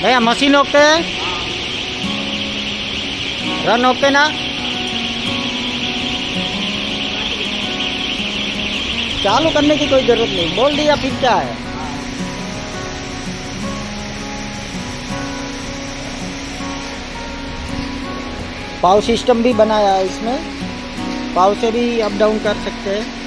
भैया machine okay है, run okay ना? चालू करने की कोई जरूरत नहीं, बोल दिया फिर क्या है। पावर सिस्टम भी बनाया है इसमें, पावर से भी अप डाउन कर सकते हैं।